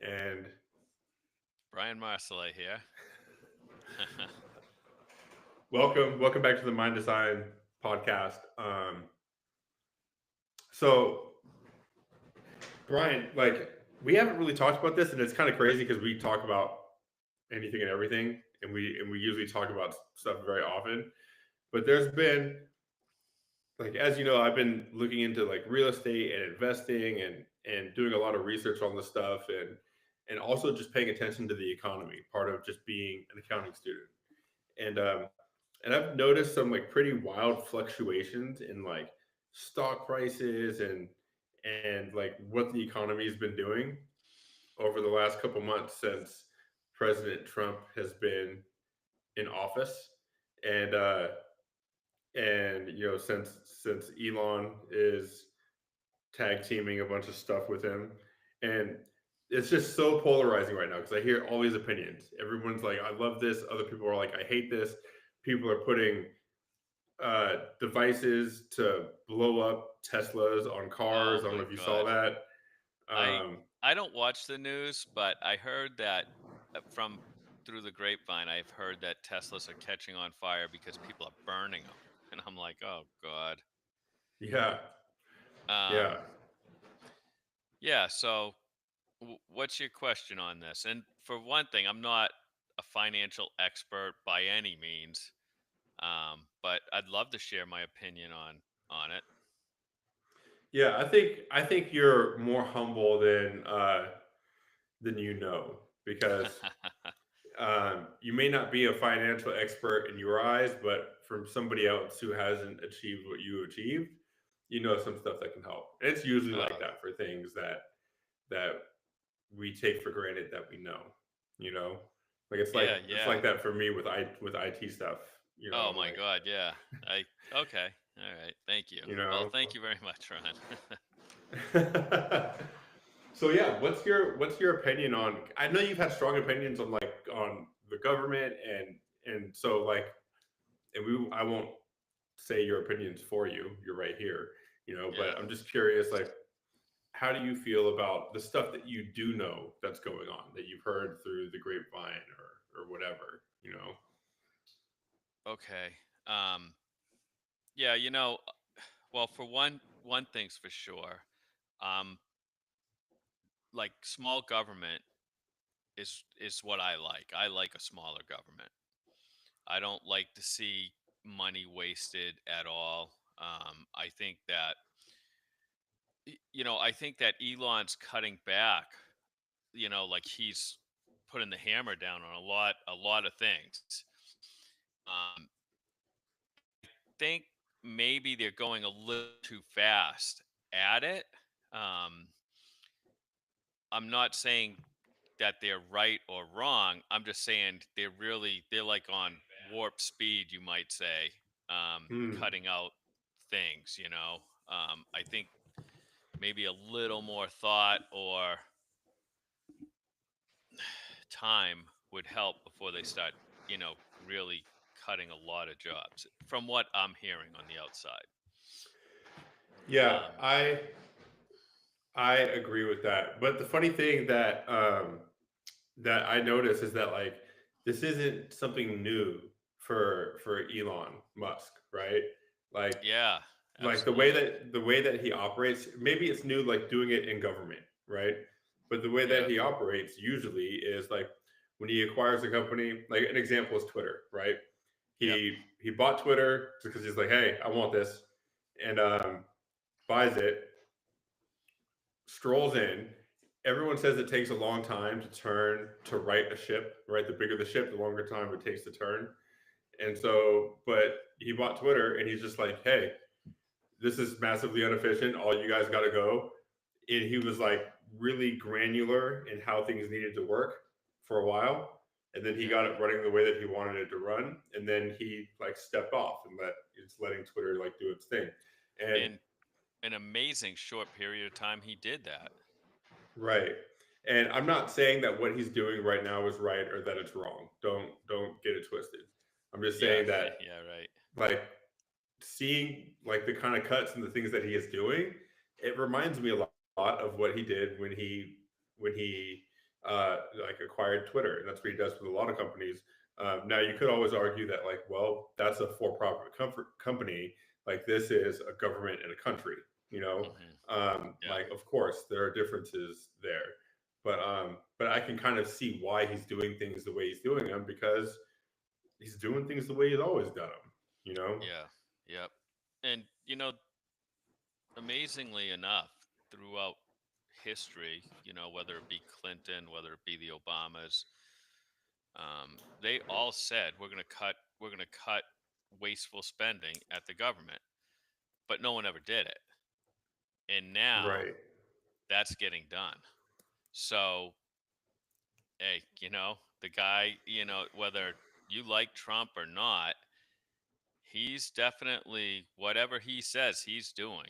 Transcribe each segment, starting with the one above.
And Brian Marsolais here. welcome back to the Mind Design podcast. So Brian, like we haven't really talked about this, and it's kind of crazy because we talk about anything and everything, and we usually talk about stuff very often. But there's been, like, as you know, I've been looking into like real estate and investing and doing a lot of research on this stuff, and also just paying attention to the economy, part of just being an accounting student. And I've noticed some like pretty wild fluctuations in like stock prices and like what the economy has been doing over the last couple months since President Trump has been in office. And uh and since Elon is tag teaming a bunch of stuff with him. And it's just so polarizing right now because I hear all these opinions. Everyone's like, I love this. Other people are like, I hate this. People are putting devices to blow up Teslas on cars. Oh I don't know my if you saw God. that. I Um, I don't watch the news, but I heard that from through the grapevine. I've heard that Teslas are catching on fire because people are burning them, and I'm like, oh God. yeah, Um, yeah. yeah. So, what's your question on this? And for one thing, I'm not a financial expert by any means, but I'd love to share my opinion on it. Yeah, I think you're more humble than you know, because you may not be a financial expert in your eyes, but from somebody else who hasn't achieved what you achieved, you know some stuff that can help. And it's usually like Oh, that for things that we take for granted that we know. You know, like yeah, it's yeah. like that for me with IT stuff. You know, Oh I'm my like, God, yeah. I Okay. All right. Thank you. you Well, know. thank you very much, Ron. So yeah, what's your opinion on? I know you've had strong opinions on like on the government and so like, and I won't say your opinions for you. You're right here, you know. Yeah. But I'm just curious, like, how do you feel about the stuff that you do know that's going on that you've heard through the grapevine or whatever, you know? Okay. Um yeah, well, for one thing's for sure. Um like small government is what I like. I like a smaller government. I don't like to see money wasted at all. I think that I think that Elon's cutting back, like he's putting the hammer down on a lot of things. Um, think maybe they're going a little too fast at it. Um, I'm not saying that they're right or wrong. I'm just saying they're like on warp speed, you might say, Hmm. cutting out things. I think maybe a little more thought or time would help before they start, really cutting a lot of jobs. From what I'm hearing on the outside. Yeah, Um, I agree with that. But the funny thing that I notice is that like this isn't something new for Elon Musk, right? Like yeah, like absolutely. the way that he operates, maybe it's new like doing it in government, right? But the way that Yeah, he operates usually is like when he acquires a company, like an example is Twitter, right? yep, He bought Twitter because he's like, hey, I want this, and buys it, strolls in. Everyone says it takes a long time to right a ship, right? The bigger the ship, the longer time it takes to turn. And so, but he bought Twitter and he's just like, hey, this is massively inefficient. All you guys got to go. And he was like really granular in how things needed to work for a while. And then he yeah. got it running the way that he wanted it to run. And then he like stepped off and it's letting Twitter like do its thing. And In an amazing short period of time, he did that. right. And I'm not saying that what he's doing right now is right or that it's wrong. Don't get it twisted. I'm just Yeah, saying that yeah, right. like seeing like the kind of cuts and the things that he is doing, it reminds me a lot of what he did when he like acquired Twitter, and that's what he does with a lot of companies. Now you could always argue that like, well, that's a for-profit company. Like this is a government in a country. You know, Hmm. Yeah. like of course there are differences there, but I can kind of see why he's doing things the way he's doing them because he's doing things the way he's always done them. You know, Yeah. Yep. And amazingly enough, throughout history, whether it be Clinton, whether it be the Obamas, they all said we're going to cut wasteful spending at the government, but no one ever did it. And now right, that's getting done. So, hey, the guy, whether you like Trump or not, he's definitely whatever he says he's doing.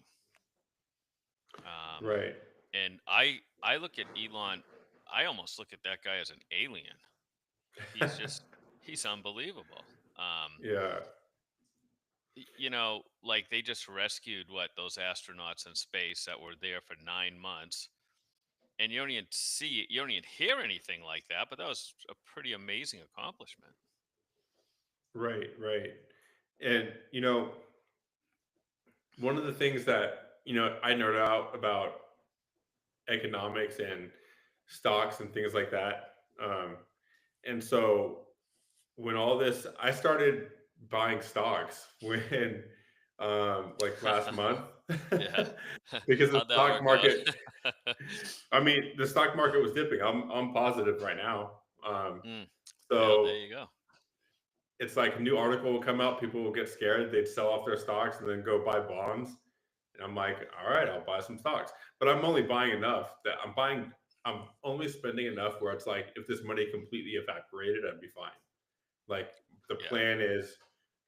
Um, right, and I look at Elon, I almost look at that guy as an alien. He's just he's unbelievable. Um, yeah, like they just rescued those astronauts in space that were there for 9 months, and you don't even hear anything like that. But that was a pretty amazing accomplishment. right, right. And one of the things that I nerd out about economics and stocks and things like that. And so when all this, I started buying stocks when like last month Yeah. because the How'd that stock work out? market. I mean, the stock market was dipping. I'm positive right now. Mm, yeah, there So you go. it's like a new article will come out, people will get scared, they'd sell off their stocks and then go buy bonds. And I'm like, all right, I'll buy some stocks. But I'm only buying enough that I'm only spending enough where it's like if this money completely evaporated, I'd be fine. Like the Yeah, plan is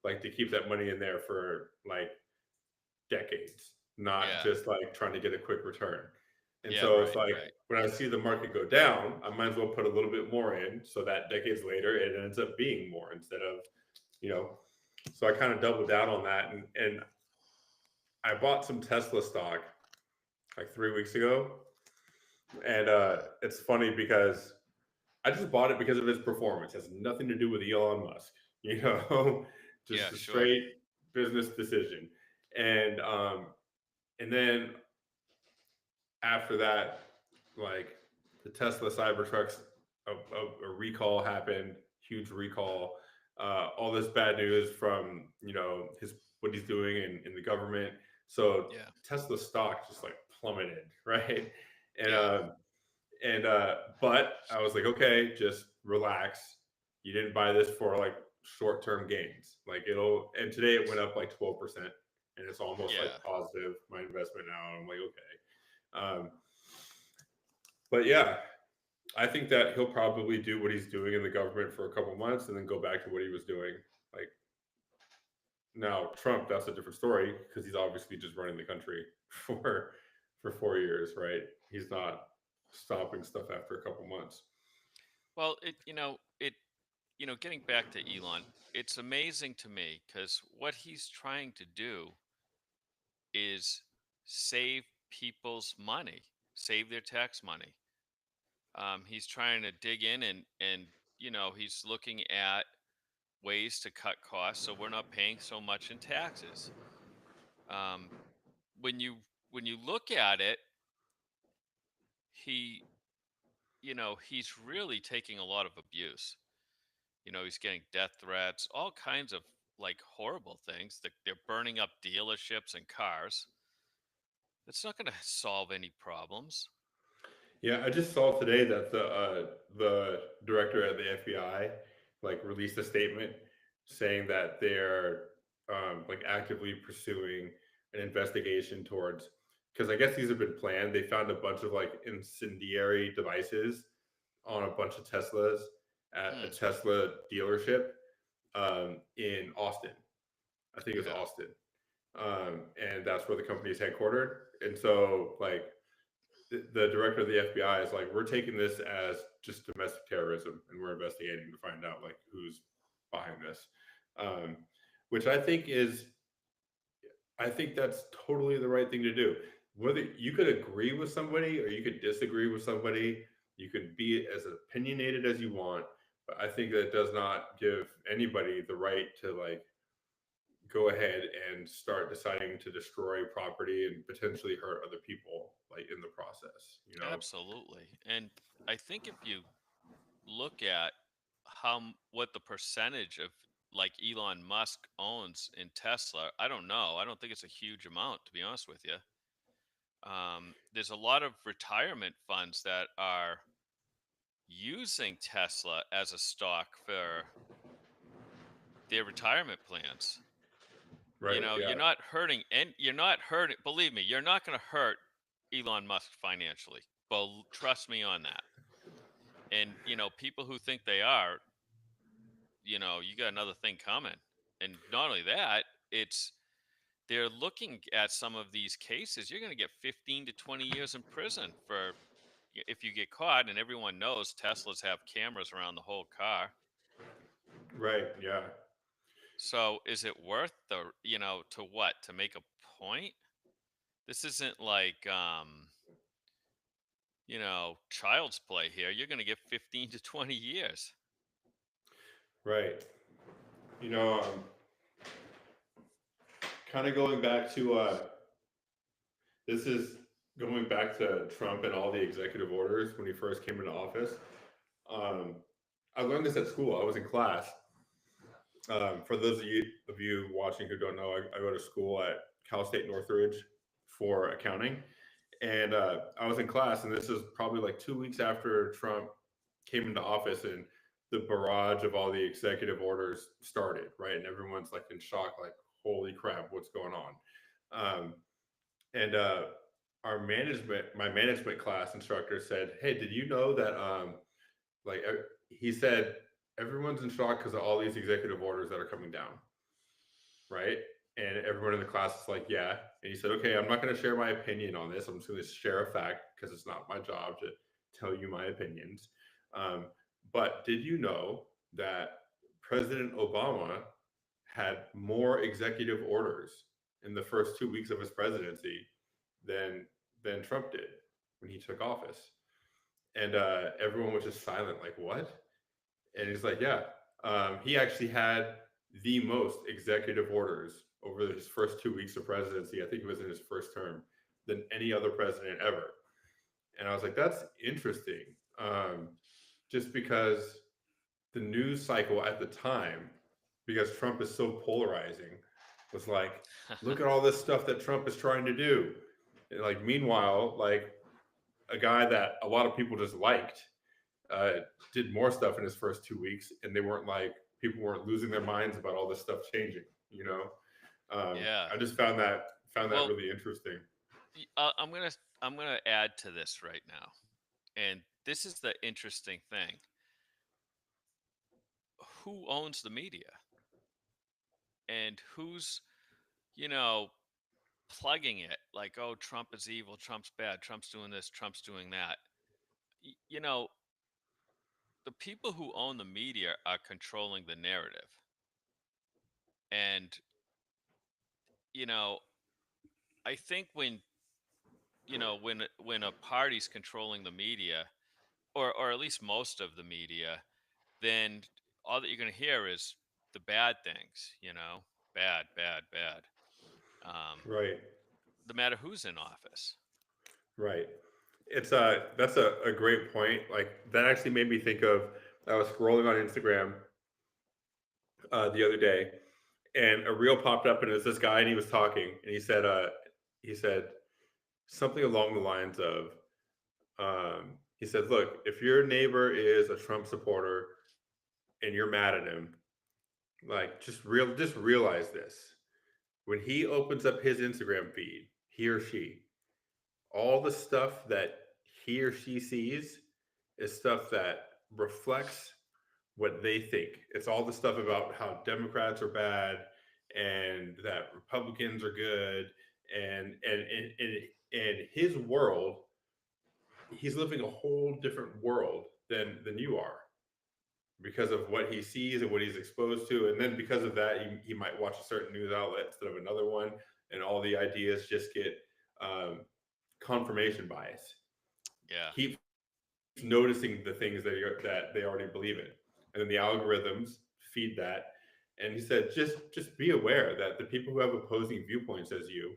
like to keep that money in there for like decades, not yeah, just like trying to get a quick return. And yeah. so it's Right, like right. when I see the market go down, I might as well put a little bit more in so that decades later it ends up being more instead of, you know. So I kind of doubled down on that, and I bought some Tesla stock like 3 weeks ago, and it's funny because I just bought it because of its performance. It has nothing to do with Elon Musk, you know, Yeah, just a sure. straight business decision. And and then after that, like the Tesla Cybertrucks, a recall happened, huge recall. All this bad news from his what he's doing in the government. So Yeah, Tesla stock just like plummeted, right? And yeah, but I was like, okay, just relax. You didn't buy this for like short term gains. Like it'll. And today it went up like 12%, and it's almost like yeah. positive my investment now. I'm like, okay. But yeah, I think that he'll probably do what he's doing in the government for a couple months and then go back to what he was doing. Like now, Trump, that's a different story because he's obviously just running the country for 4 years, right? He's not stopping stuff after a couple months. Well, getting back to Elon, it's amazing to me because what he's trying to do is save people's money, save their tax money. He's trying to dig in and he's looking at ways to cut costs so we're not paying so much in taxes. Um, when you look at it, he he's really taking a lot of abuse. He's getting death threats, all kinds of like horrible things. They're burning up dealerships and cars. It's not going to solve any problems. Yeah, I just saw today that the director at the FBI like released a statement saying that they're like actively pursuing an investigation towards because I guess these have been planned. They found a bunch of like incendiary devices on a bunch of Teslas at a Hmm. Tesla dealership in Austin. I think it was Yeah. Austin, and that's where the company is headquartered. And so like the director of the FBI is like, we're taking this as just domestic terrorism, and we're investigating to find out like who's behind this, um, which I think that's totally the right thing to do. Whether you could agree with somebody or you could disagree with somebody, You can be as opinionated as you want, but I think that does not give anybody the right to like go ahead and start deciding to destroy property and potentially hurt other people like in the process, you know? Absolutely. And I think if you look at what the percentage of like Elon Musk owns in Tesla, I don't know. I don't think it's a huge amount, to be honest with you. There's a lot of retirement funds that are using Tesla as a stock for their retirement plans. You Right? know, Yeah. you're not hurting, believe me, you're not going to hurt Elon Musk financially. But trust me on that. And, people who think they are, you got another thing coming. And not only that, it's they're looking at some of these cases. You're going to get 15 to 20 years in prison if you get caught. And everyone knows Teslas have cameras around the whole car. Right. Yeah. So is it worth to what? To make a point? This isn't like, child's play here. You're going to get 15 to 20 years. Right. You know, kind of going back to this is going back to Trump and all the executive orders when he first came into office. Um, I learned this at school. I was in class. For those of you watching who don't know, I go to school at Cal State Northridge for accounting. And I was in class, and this is probably like 2 weeks after Trump came into office, and the barrage of all the executive orders started, right? And everyone's like in shock, like, holy crap, what's going on? Um, and my management class instructor said, "Hey, did you know that?" He said, "Everyone's in shock because of all these executive orders that are coming down, right?" And everyone in the class is like, "Yeah." And he said, "Okay, I'm not going to share my opinion on this. I'm just going to share a fact because it's not my job to tell you my opinions. Um, but did you know that President Obama had more executive orders in the first 2 weeks of his presidency than Trump did when he took office?" And everyone was just silent, like, "What?" And he's like, "Yeah, he actually had the most executive orders over his first 2 weeks of presidency. I think it was in his first term than any other president ever." And I was like, "That's interesting." Just because the news cycle at the time, because Trump is so polarizing, was like, "Look at all this stuff that Trump is trying to do." And like, meanwhile, like a guy that a lot of people just liked uh, did more stuff in his first 2 weeks, and they weren't like people weren't losing their minds about all this stuff changing. You know, Yeah. I just found that Well, really interesting. I'm gonna add to this right now, and this is the interesting thing. Who owns the media, and who's you know plugging it? Like, oh, Trump is evil, Trump's bad, Trump's doing this, Trump's doing that. Y- you know, the people who own the media are controlling the narrative, and you know, I think when a party's controlling the media, or at least most of the media, then all that you're going to hear is the bad things, bad, bad, bad. Right, No matter who's in office. right. It's that's a great point. Like that actually made me think of I was scrolling on Instagram the other day, and a reel popped up, and it was this guy, and he was talking, and he said something along the lines of he said, "Look, if your neighbor is a Trump supporter and you're mad at him, like just realize this: when he opens up his Instagram feed, he or she, all the stuff that he or she sees is stuff that reflects what they think. It's all the stuff about how Democrats are bad and that Republicans are good, and his world, he's living a whole different world than you are because of what he sees and what he's exposed to. And then because of that, he might watch a certain news outlet instead of another one, and all the ideas just get um, confirmation bias. Yeah. Keep noticing the things that they already believe in, and then the algorithms feed that. And he said, just be aware that the people who have opposing viewpoints as you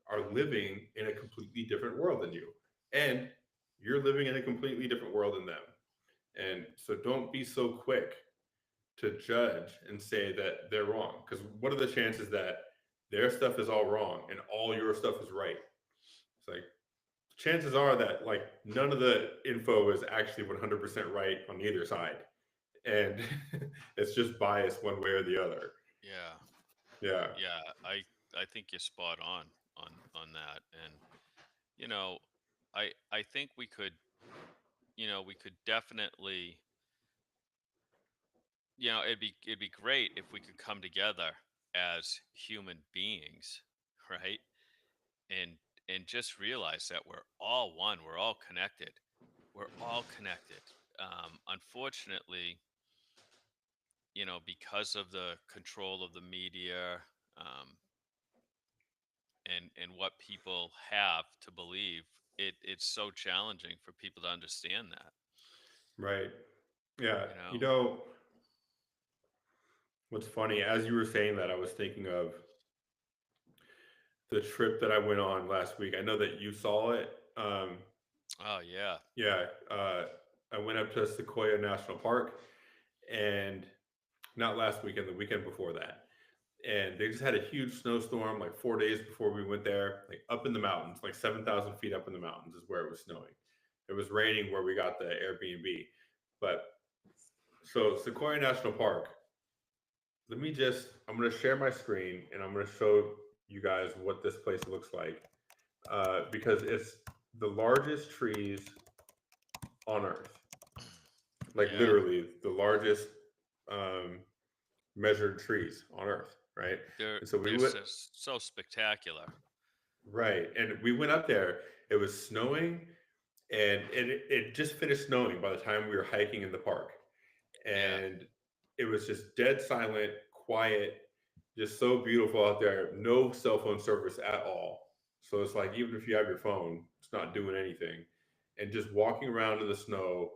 are living in a completely different world than you, and you're living in a completely different world than them. And so don't be so quick to judge and say that they're wrong, because what are the chances that their stuff is all wrong and all your stuff is right? It's like, chances are that like none of the info is actually 100% right on either side, and it's just biased one way or the other. Yeah. Yeah. Yeah. I think you're spot on that. And you know, I think we could, we could definitely, it'd be great if we could come together as human beings, right? And just realize that we're all one, we're all connected. We're all connected. Unfortunately, because of the control of the media, um, and what people have to believe, it's so challenging for people to understand that. Right. Yeah. You You know. know what's funny, as you were saying that, I was thinking of the trip that I went on last week. I know that you saw it. Oh yeah. Yeah. I went up to Sequoia National Park, and not last weekend, the weekend before that. And they just had a huge snowstorm like 4 days before we went there, like up in the mountains, like 7,000 feet up in the mountains is where it was snowing. It was raining where we got the Airbnb. But so Sequoia National Park, I'm going to share my screen and I'm going to show you guys what this place looks like, because it's the largest trees on Earth, like Yeah. literally the largest um, measured trees on Earth, right? They're And so we they're went. so spectacular. Right. And we went up there. It was snowing, and it just finished snowing by the time we were hiking in the park. Yeah. And it was just dead silent, quiet, just so beautiful out there. No cell phone service at all. So it's like, even if you have your phone, it's not doing anything. And just walking around in the snow,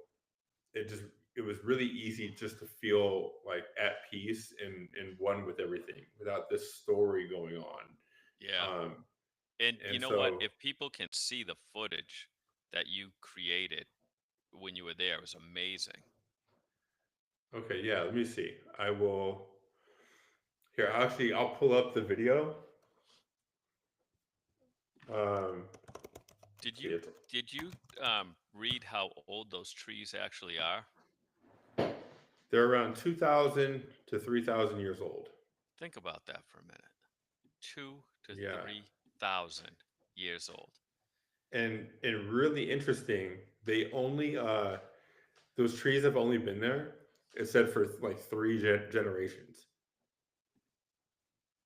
it just it was really easy just to feel like at peace and one with everything without this story going on. Yeah. Um, And you and know what? so If people can see the footage that you created when you were there, it was amazing. Okay, yeah, let me see. I will. Here, actually, I'll pull up the video. Did See you it. did you read how old those trees actually are? They're around 2,000 to 3,000 years old. Think about that for a minute. Two to Yeah, 3,000 years old. and really interesting. They only those trees have only been there. It said for like three generations.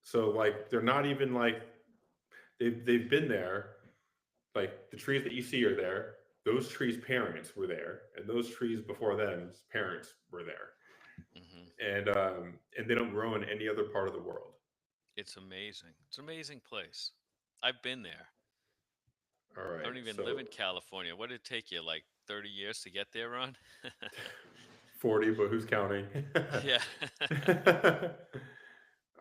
So like they're not even like they've been there. Like the trees that you see are there. Those trees' parents were there, and those trees before them's parents were there. Hmm. And they don't grow in any other part of the world. It's amazing. It's an amazing place. I've been there. All I right, don't even live so in California. What did it take you, like 30 years to get there, Ron? 40, but who's counting? Yeah.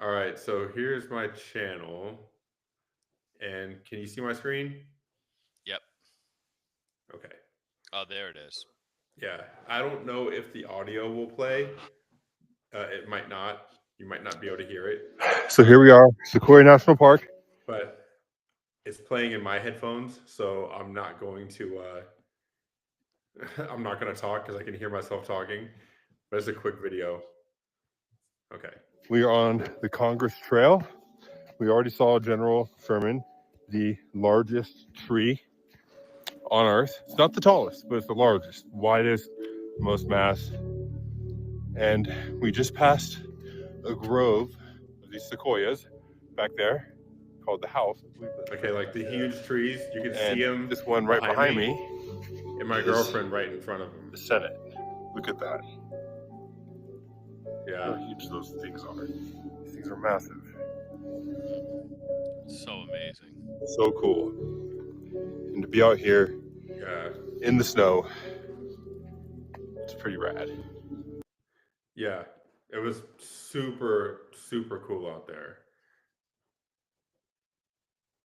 All right, so here's my channel, and can you see my screen? Yep. Okay, Oh, there it is. yeah. I don't know if the audio will play. It might not. You might not be able to hear it, So here we are, Sequoia National Park. but it's playing in my headphones, so I'm not going to. I'm not going to talk because I can hear myself talking. But it's a quick video. Okay. We are on the Congress Trail. We already saw General Sherman, the largest tree on Earth. It's not the tallest, but it's the largest, widest, most mass. And we just passed a grove of these sequoias back there called the house. Okay, like the huge trees, you can see And them this one right behind me and my is girlfriend right in front of them. the Senate. Look at that. Look how Yeah. huge those things are. These things are massive. So amazing. So cool. And to be out here Yeah. in the snow pretty rad. Yeah, it was super, super cool out there.